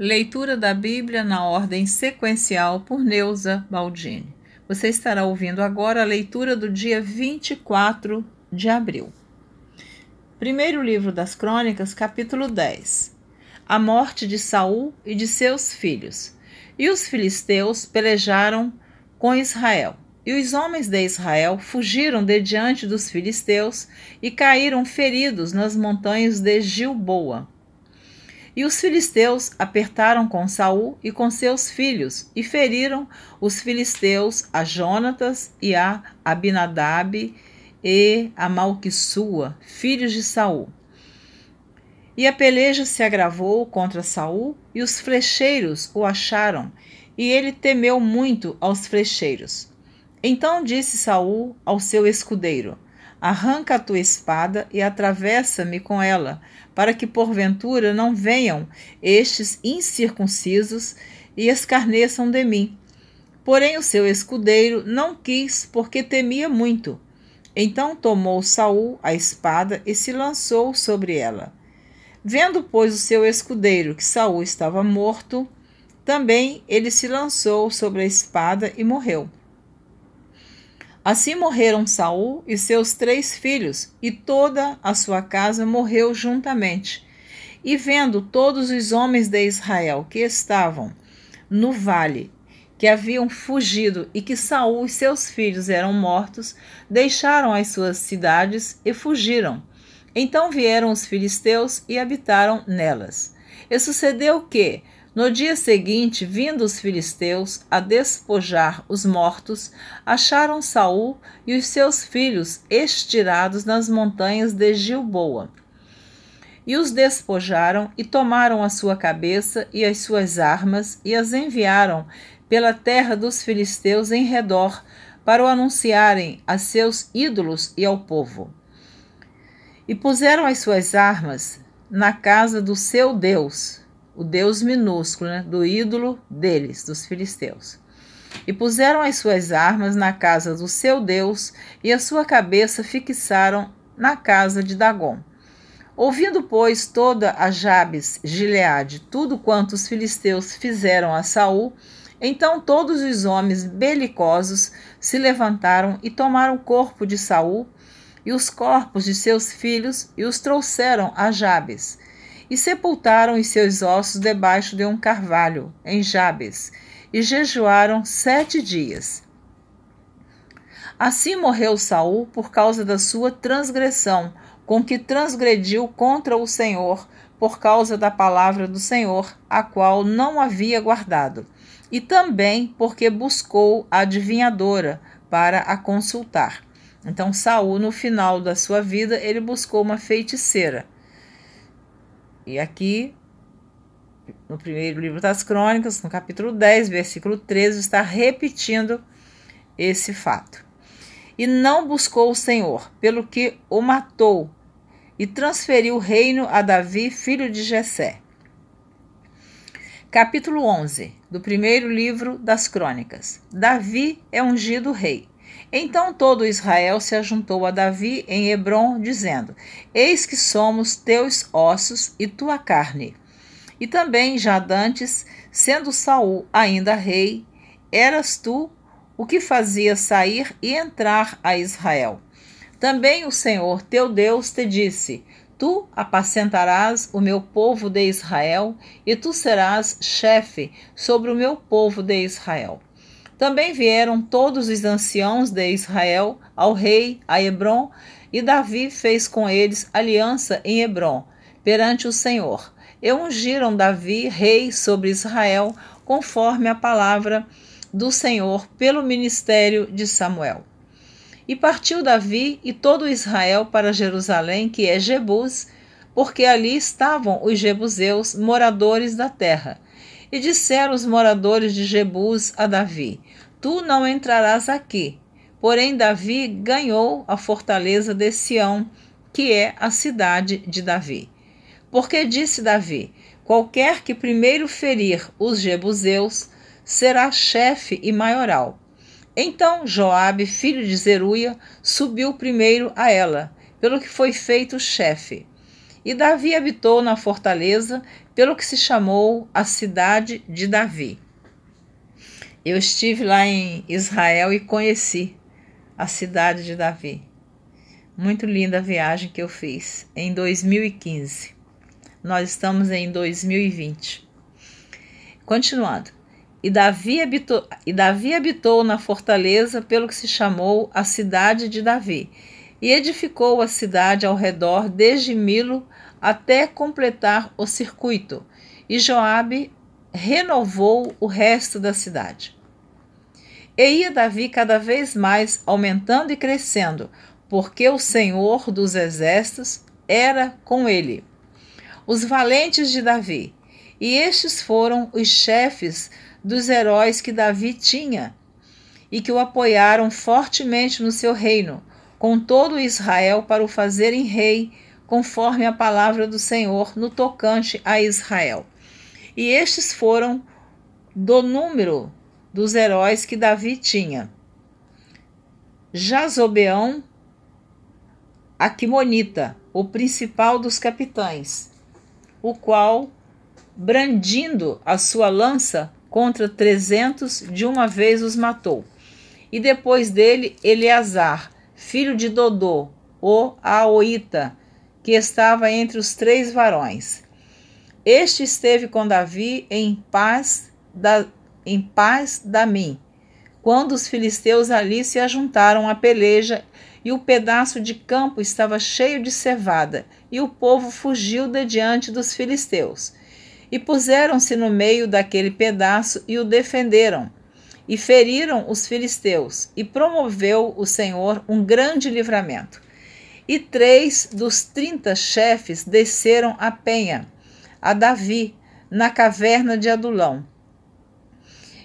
Leitura da Bíblia na ordem sequencial por Neuza Baldini. Você estará ouvindo agora a leitura do dia 24 de abril. Primeiro livro das Crônicas, capítulo 10. A morte de Saul e de seus filhos. E os filisteus pelejaram com Israel. E os homens de Israel fugiram de diante dos filisteus e caíram feridos nas montanhas de Gilboa. E os filisteus apertaram com Saul e com seus filhos, e feriram os filisteus a Jonatas e a Abinadab e a Malquissua, filhos de Saul. E a peleja se agravou contra Saul, e os flecheiros o acharam, e ele temeu muito aos flecheiros. Então disse Saul ao seu escudeiro: arranca a tua espada e atravessa-me com ela, para que porventura não venham estes incircuncisos e escarneçam de mim. Porém o seu escudeiro não quis, porque temia muito. Então tomou Saul a espada e se lançou sobre ela. Vendo, pois, o seu escudeiro que Saul estava morto, também ele se lançou sobre a espada e morreu. Assim morreram Saul e seus 3 filhos, e toda a sua casa morreu juntamente. E vendo todos os homens de Israel que estavam no vale, que haviam fugido e que Saul e seus filhos eram mortos, deixaram as suas cidades e fugiram. Então vieram os filisteus e habitaram nelas. E sucedeu que, no dia seguinte, vindo os filisteus a despojar os mortos, acharam Saul e os seus filhos estirados nas montanhas de Gilboa. E os despojaram e tomaram a sua cabeça e as suas armas e as enviaram pela terra dos filisteus em redor para o anunciarem a seus ídolos e ao povo. E puseram as suas armas na casa do seu Deus, o Deus minúsculo, do ídolo deles, dos filisteus. E puseram as suas armas na casa do seu Deus, e a sua cabeça fixaram na casa de Dagom. Ouvindo, pois, toda a Jabes Gileade tudo quanto os filisteus fizeram a Saul, então todos os homens belicosos se levantaram e tomaram o corpo de Saul e os corpos de seus filhos e os trouxeram a Jabes. E sepultaram os seus ossos debaixo de um carvalho, em Jabes, e jejuaram 7 dias. Assim morreu Saul por causa da sua transgressão, com que transgrediu contra o Senhor, por causa da palavra do Senhor, a qual não havia guardado, e também porque buscou a adivinhadora para a consultar. Então Saul, no final da sua vida, ele buscou uma feiticeira. E aqui, no primeiro livro das Crônicas, no capítulo 10, versículo 13, está repetindo esse fato. E não buscou o Senhor, pelo que o matou, e transferiu o reino a Davi, filho de Jessé. Capítulo 11, do primeiro livro das Crônicas. Davi é ungido rei. Então todo Israel se ajuntou a Davi em Hebrom, dizendo: eis que somos teus ossos e tua carne. E também já dantes, sendo Saul ainda rei, eras tu o que fazia sair e entrar a Israel. Também o Senhor teu Deus te disse: tu apacentarás o meu povo de Israel, e tu serás chefe sobre o meu povo de Israel. Também vieram todos os anciãos de Israel ao rei a Hebrom, e Davi fez com eles aliança em Hebrom, perante o Senhor. E ungiram Davi rei sobre Israel, conforme a palavra do Senhor pelo ministério de Samuel. E partiu Davi e todo Israel para Jerusalém, que é Jebus, porque ali estavam os jebuseus, moradores da terra. E disseram os moradores de Jebus a Davi: tu não entrarás aqui. Porém Davi ganhou a fortaleza de Sião, que é a cidade de Davi. Porque disse Davi: qualquer que primeiro ferir os jebuseus será chefe e maioral. Então Joabe, filho de Zeruia, subiu primeiro a ela, pelo que foi feito chefe. E Davi habitou na fortaleza, pelo que se chamou a cidade de Davi. Eu estive lá em Israel e conheci a cidade de Davi. Muito linda a viagem que eu fiz em 2015. Nós estamos em 2020. Continuando. E Davi habitou na fortaleza, pelo que se chamou a cidade de Davi, e edificou a cidade ao redor desde Milo até completar o circuito, e Joabe renovou o resto da cidade. E ia Davi cada vez mais aumentando e crescendo, porque o Senhor dos exércitos era com ele. Os valentes de Davi, e estes foram os chefes dos heróis que Davi tinha, e que o apoiaram fortemente no seu reino, com todo Israel, para o fazerem rei, conforme a palavra do Senhor no tocante a Israel. E estes foram do número dos heróis que Davi tinha: Jazobeão, Aquimonita, o principal dos capitães, o qual, brandindo a sua lança contra 300, de uma vez os matou. E depois dele, Eleazar, filho de Dodô, o Aoíta, que estava entre os 3 varões. Este esteve com Davi em paz Damim, quando os filisteus ali se ajuntaram à peleja, e o pedaço de campo estava cheio de cevada, e o povo fugiu de diante dos filisteus. E puseram-se no meio daquele pedaço e o defenderam, e feriram os filisteus, e promoveu o Senhor um grande livramento. E 3 dos 30 chefes desceram a penha, a Davi, na caverna de Adulão.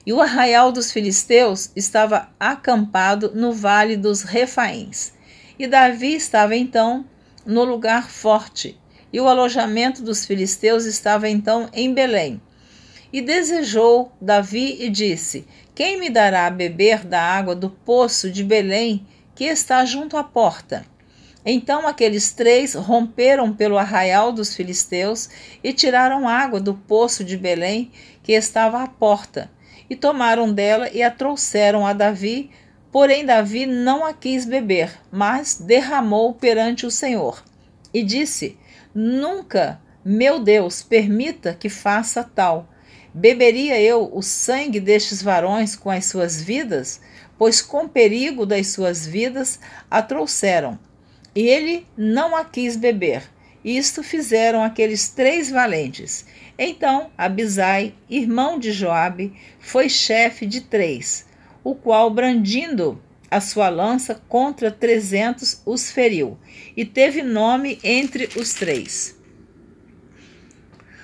E o arraial dos filisteus estava acampado no vale dos Refaíns. E Davi estava então no lugar forte, e o alojamento dos filisteus estava então em Belém. E desejou Davi e disse: quem me dará a beber da água do poço de Belém, que está junto à porta? Então aqueles 3 romperam pelo arraial dos filisteus e tiraram água do poço de Belém, que estava à porta, e tomaram dela e a trouxeram a Davi, porém Davi não a quis beber, mas derramou perante o Senhor. E disse: nunca, meu Deus, permita que faça tal. Beberia eu o sangue destes varões com as suas vidas? Pois com perigo das suas vidas a trouxeram. E ele não a quis beber. Isto fizeram aqueles 3 valentes. Então Abisai, irmão de Joabe, foi chefe de 3, o qual, brandindo a sua lança contra 300, os feriu, e teve nome entre os 3.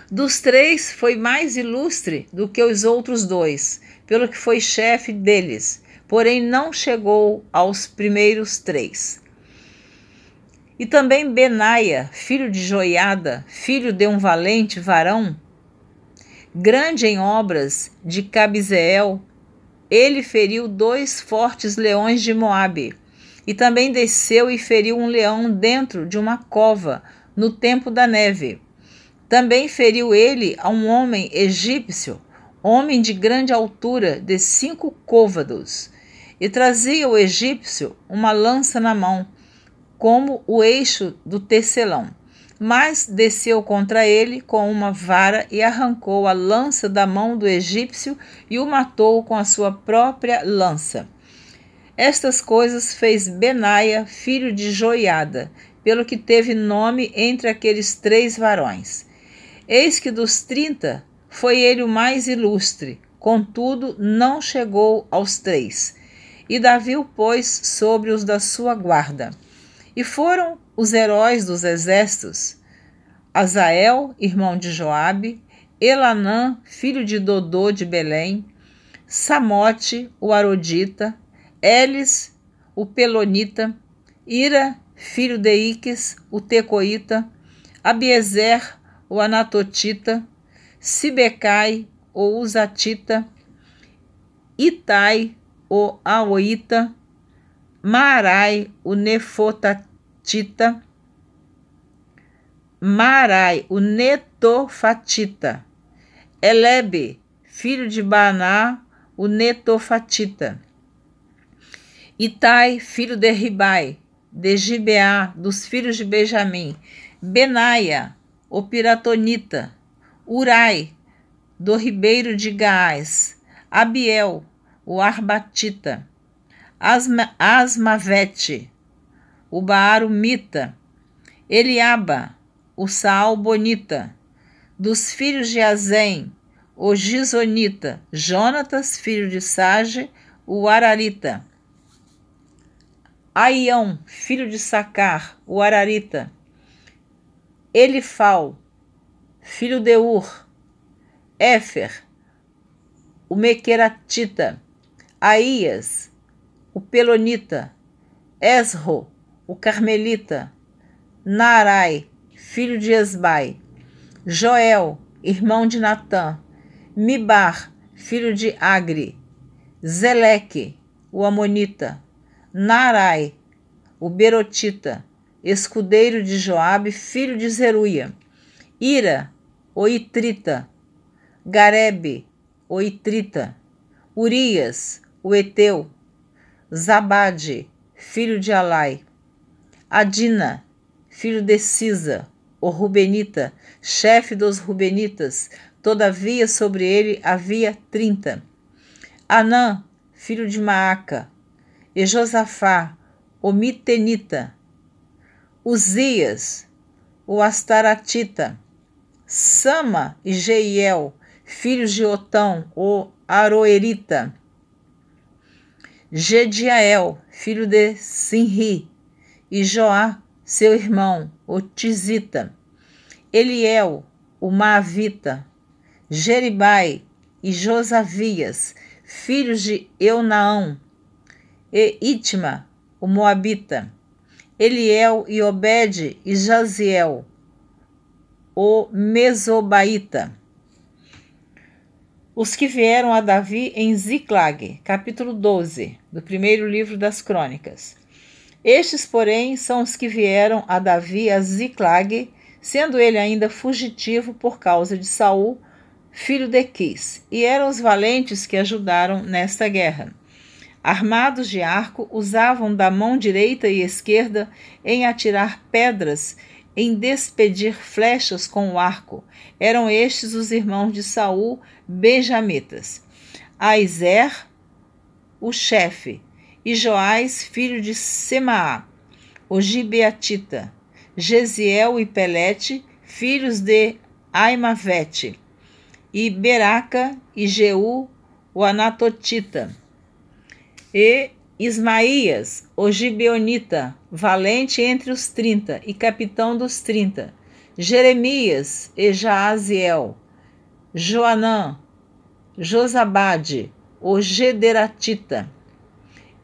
Dos 3 foi mais ilustre do que os outros 2, pelo que foi chefe deles, porém não chegou aos primeiros 3. E também Benaia, filho de Joiada, filho de um valente varão, grande em obras, de Cabizeel, ele feriu 2 fortes leões de Moabe, e também desceu e feriu um leão dentro de uma cova, no tempo da neve. Também feriu ele a um homem egípcio, homem de grande altura, de 5 côvados, e trazia o egípcio uma lança na mão, como o eixo do tecelão. Mas desceu contra ele com uma vara e arrancou a lança da mão do egípcio e o matou com a sua própria lança. Estas coisas fez Benaia, filho de Joiada, pelo que teve nome entre aqueles 3 varões. Eis que dos 30 foi ele o mais ilustre, contudo não chegou aos 3. E Davi o pôs sobre os da sua guarda. E foram os heróis dos exércitos: Azael, irmão de Joabe, Elanã, filho de Dodô de Belém, Samote, o Arodita, Elis, o Pelonita, Ira, filho de Iques, o Tecoíta, Abiezer, o Anatotita, Sibecai, o Uzatita, Itai, o Aoíta, Maarai, o Nefotatita, Maarai, o netofatita. Elebe, filho de Baaná, o netofatita. Itai, filho de Ribai, de Gibeá, dos filhos de Benjamim. Benaia, o piratonita. Urai, do ribeiro de Gaás. Abiel, o arbatita. Asmavete, o baarumita. Eliaba, o saalbonita. Dos filhos de Azem, o gisonita. Jonatas, filho de Sage, o ararita. Aião, filho de Sacar, o ararita. Elifal, filho de Ur. Éfer, o mequeratita. Aías, o pelonita. Esro, o carmelita. Naarai, filho de Esbai. Joel, irmão de Natã. Mibar, filho de Agri. Zeleque, o amonita. Naarai, o berotita. Escudeiro de Joabe, filho de Zeruia. Ira, o itrita. Garebe, o itrita. Urias, o eteu. Zabade, filho de Alai. Adina, filho de Sisa, o rubenita, chefe dos rubenitas, todavia sobre ele havia 30. Anã, filho de Maaca. E Josafá, o mitenita. Uzias, o astaratita. Sama e Jeiel, filhos de Otão, o aroerita. Gediael, filho de Sinri. E Joá, seu irmão, o tizita. Eliel, o maavita. Jeribai e Josavias, filhos de Eunaão. E Itma, o moabita. Eliel e Obed e Jaziel, o mesobaíta. Os que vieram a Davi em Ziclag, capítulo 12, do primeiro livro das Crônicas. Estes, porém, são os que vieram a Davi a Ziclag, sendo ele ainda fugitivo por causa de Saul, filho de Quis, e eram os valentes que ajudaram nesta guerra. Armados de arco, usavam da mão direita e esquerda em atirar pedras, em despedir flechas com o arco. Eram estes os irmãos de Saul, benjamitas. Aizer, o chefe, e Joás, filho de Semaá, o gibeatita. Gesiel e Pelete, filhos de Aimavete. E Beraca e Jeú, o anatotita. E Ismaías, o gibeonita, valente entre os 30 e capitão dos 30. Jeremias e Jaaziel. Joanã, Josabade, o gederatita.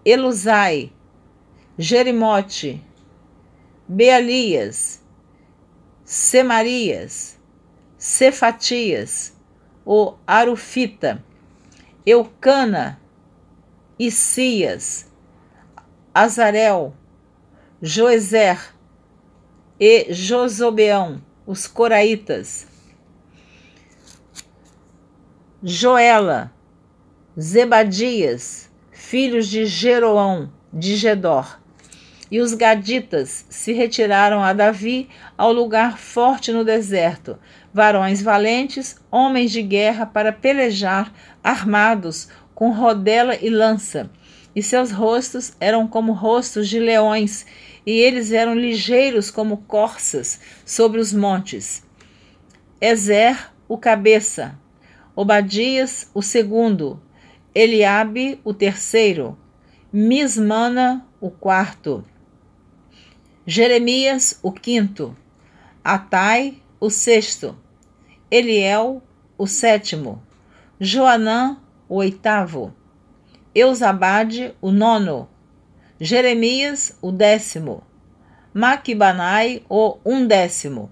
Eluzai, Jerimote, Bealias, Semarias, Cefatias, o arufita. Eucana, Isias, Azarel, Joezer e Josobeão, os coraitas. Joela, Zebadias, filhos de Jeroão, de Gedor. E os gaditas se retiraram a Davi ao lugar forte no deserto, varões valentes, homens de guerra para pelejar, armados, com rodela e lança, e seus rostos eram como rostos de leões, e eles eram ligeiros como corças sobre os montes. Ezer, o cabeça, Obadias, o segundo, Eliabe, o terceiro, Mismana, o quarto, Jeremias, o quinto, Atai, o sexto, Eliel, o sétimo, Joanã, o oitavo, Eusabade, o nono, Jeremias, o 10º, Maquibanai, o 11º.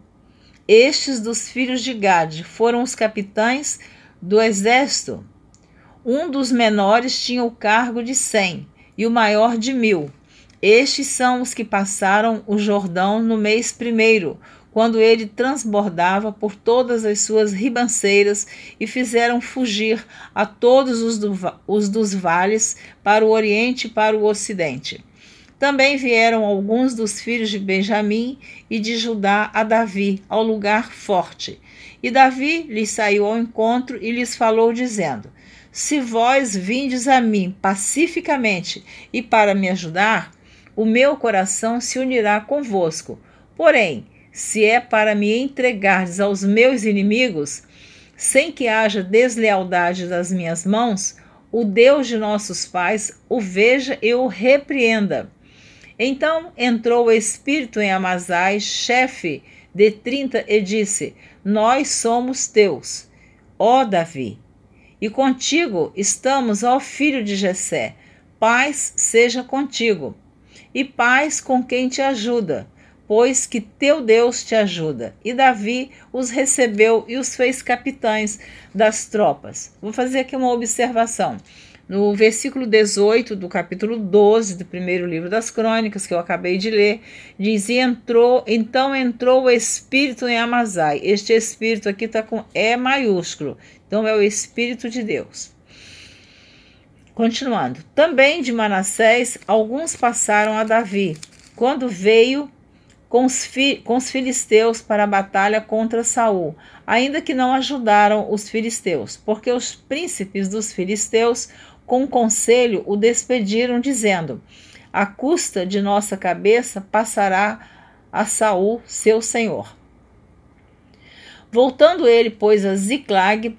Estes dos filhos de Gade foram os capitães do exército. Um dos menores tinha o cargo de 100 e o maior de 1000. Estes são os que passaram o Jordão no mês primeiro, quando ele transbordava por todas as suas ribanceiras, e fizeram fugir a todos os dos vales para o oriente e para o ocidente. Também vieram alguns dos filhos de Benjamim e de Judá a Davi, ao lugar forte. E Davi lhes saiu ao encontro e lhes falou, dizendo: se vós vindes a mim pacificamente e para me ajudar, o meu coração se unirá convosco. Porém, se é para me entregardes aos meus inimigos, sem que haja deslealdade das minhas mãos, o Deus de nossos pais o veja e o repreenda. Então entrou o espírito em Amazai, chefe de 30, e disse: nós somos teus, ó Davi, e contigo estamos, ó filho de Jessé. Paz seja contigo, e paz com quem te ajuda, pois que teu Deus te ajuda. E Davi os recebeu e os fez capitães das tropas. Vou fazer aqui uma observação. No versículo 18 do capítulo 12 do primeiro livro das Crônicas, que eu acabei de ler, diz: então entrou o Espírito em Amazai. Este Espírito aqui está com E maiúsculo, então é o Espírito de Deus. Continuando. Também de Manassés, alguns passaram a Davi, quando veio com os filisteus para a batalha contra Saul, ainda que não ajudaram os filisteus, porque os príncipes dos filisteus, com conselho, o despediram, dizendo: a custa de nossa cabeça passará a Saul, seu senhor. Voltando ele, pois, a Ziclag,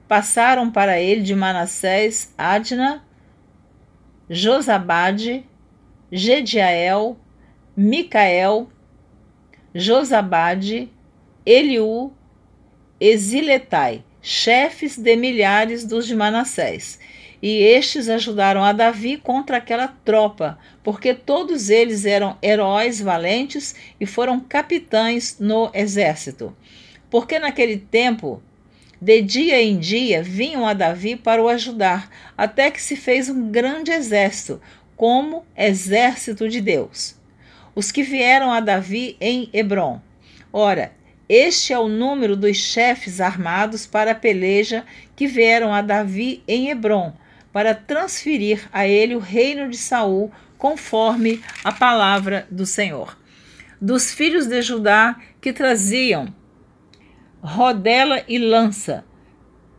passaram para ele de Manassés Adna, Josabade, Gediael, Micael, Josabade, Eliú e Ziletai, chefes de milhares dos de Manassés. E estes ajudaram a Davi contra aquela tropa, porque todos eles eram heróis valentes e foram capitães no exército. Porque naquele tempo, de dia em dia, vinham a Davi para o ajudar, até que se fez um grande exército, como exército de Deus. Os que vieram a Davi em Hebrom. Ora, este é o número dos chefes armados para a peleja que vieram a Davi em Hebrom, para transferir a ele o reino de Saul, conforme a palavra do Senhor. Dos filhos de Judá, que traziam rodela e lança,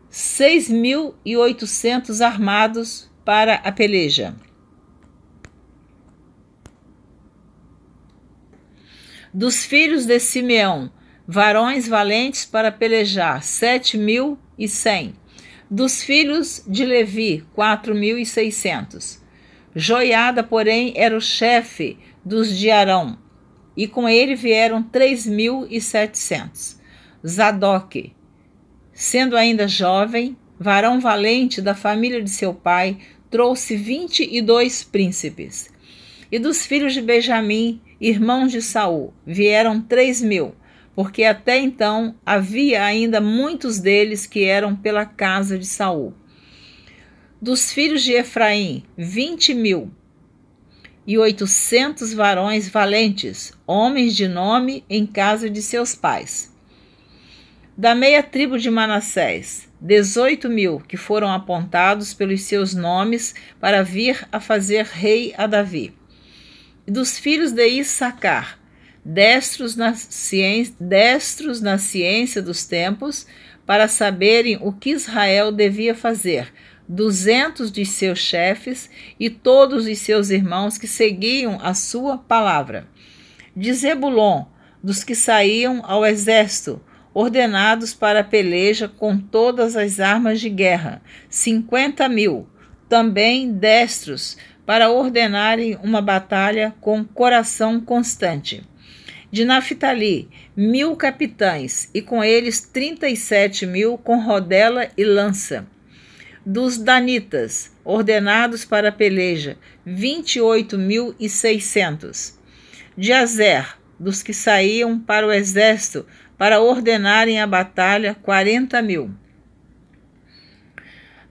6.800 armados para a peleja. Dos filhos de Simeão, varões valentes para pelejar, 7.100. Dos filhos de Levi, 4.600. Joiada, porém, era o chefe dos de Arão, e com ele vieram 3.700. Zadok, sendo ainda jovem, varão valente da família de seu pai, trouxe 22 príncipes. E dos filhos de Benjamim, irmãos de Saul, vieram 3.000, porque até então havia ainda muitos deles que eram pela casa de Saul. Dos filhos de Efraim, 20.800 varões valentes, homens de nome em casa de seus pais. Da meia tribo de Manassés, 18.000 que foram apontados pelos seus nomes para vir a fazer rei a Davi. E dos filhos de Issacar, destros na ciência dos tempos, para saberem o que Israel devia fazer, 200 de seus chefes e todos os seus irmãos que seguiam a sua palavra. De Zebulon, dos que saíam ao exército, ordenados para a peleja com todas as armas de guerra, 50.000, também destros, para ordenarem uma batalha com coração constante. De Naphtali, 1.000 capitães, e com eles 37.000 com rodela e lança. Dos danitas, ordenados para a peleja, 28.600. De Azer, dos que saíam para o exército, para ordenarem a batalha, 40.000.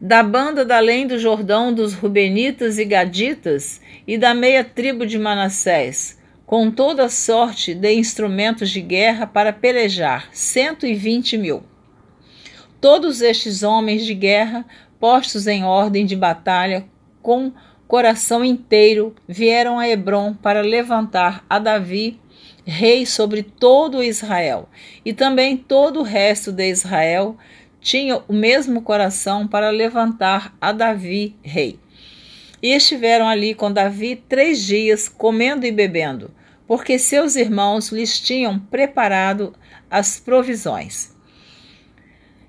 Da banda da além do Jordão dos Rubenitas e Gaditas, e da meia tribo de Manassés, com toda sorte de instrumentos de guerra para pelejar, 120.000. Todos estes homens de guerra, postos em ordem de batalha, com coração inteiro, vieram a Hebrom para levantar a Davi, rei sobre todo Israel. E também todo o resto de Israel tinha o mesmo coração para levantar a Davi, rei. E estiveram ali com Davi 3 dias, comendo e bebendo, porque seus irmãos lhes tinham preparado as provisões.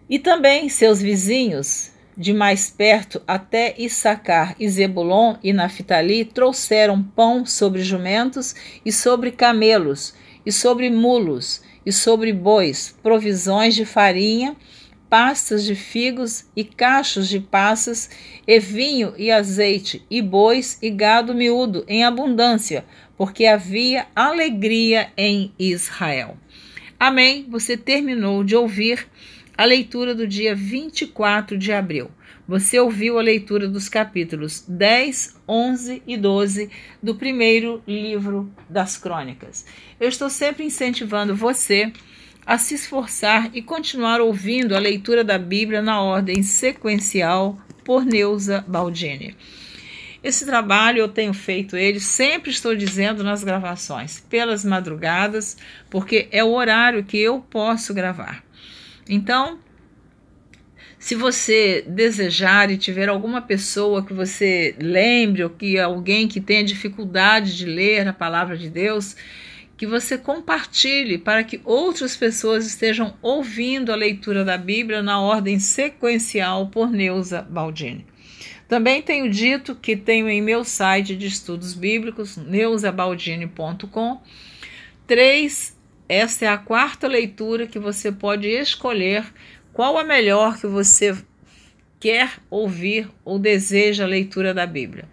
E também seus vizinhos, de mais perto até Issacar e Zebulon e Naftali, trouxeram pão sobre jumentos e sobre camelos, e sobre mulos, e sobre bois, provisões de farinha, pastas de figos e cachos de passas, e vinho e azeite, e bois e gado miúdo em abundância, porque havia alegria em Israel. Amém? Você terminou de ouvir a leitura do dia 24 de abril. Você ouviu a leitura dos capítulos 10, 11 e 12 do primeiro livro das Crônicas. Eu estou sempre incentivando você a se esforçar e continuar ouvindo a leitura da Bíblia na ordem sequencial por Neuza Baldini. Esse trabalho eu tenho feito ele, sempre estou dizendo nas gravações, pelas madrugadas, porque é o horário que eu posso gravar. Então, se você desejar e tiver alguma pessoa que você lembre, ou que alguém que tenha dificuldade de ler a palavra de Deus, que você compartilhe para que outras pessoas estejam ouvindo a leitura da Bíblia na ordem sequencial por Neuza Baldini. Também tenho dito que tenho em meu site de estudos bíblicos, neuzabaldini.com, esta é a 4ª leitura que você pode escolher qual a melhor que você quer ouvir ou deseja a leitura da Bíblia.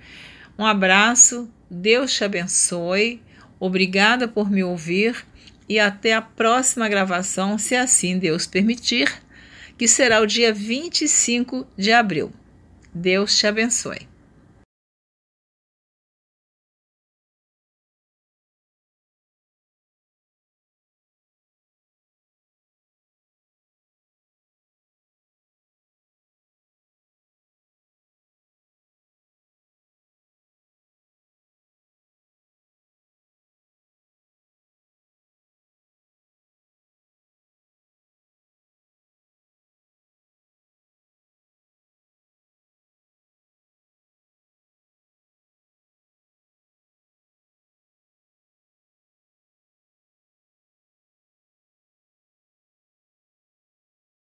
Um abraço, Deus te abençoe, obrigada por me ouvir e até a próxima gravação, se assim Deus permitir, que será o dia 25 de abril. Deus te abençoe.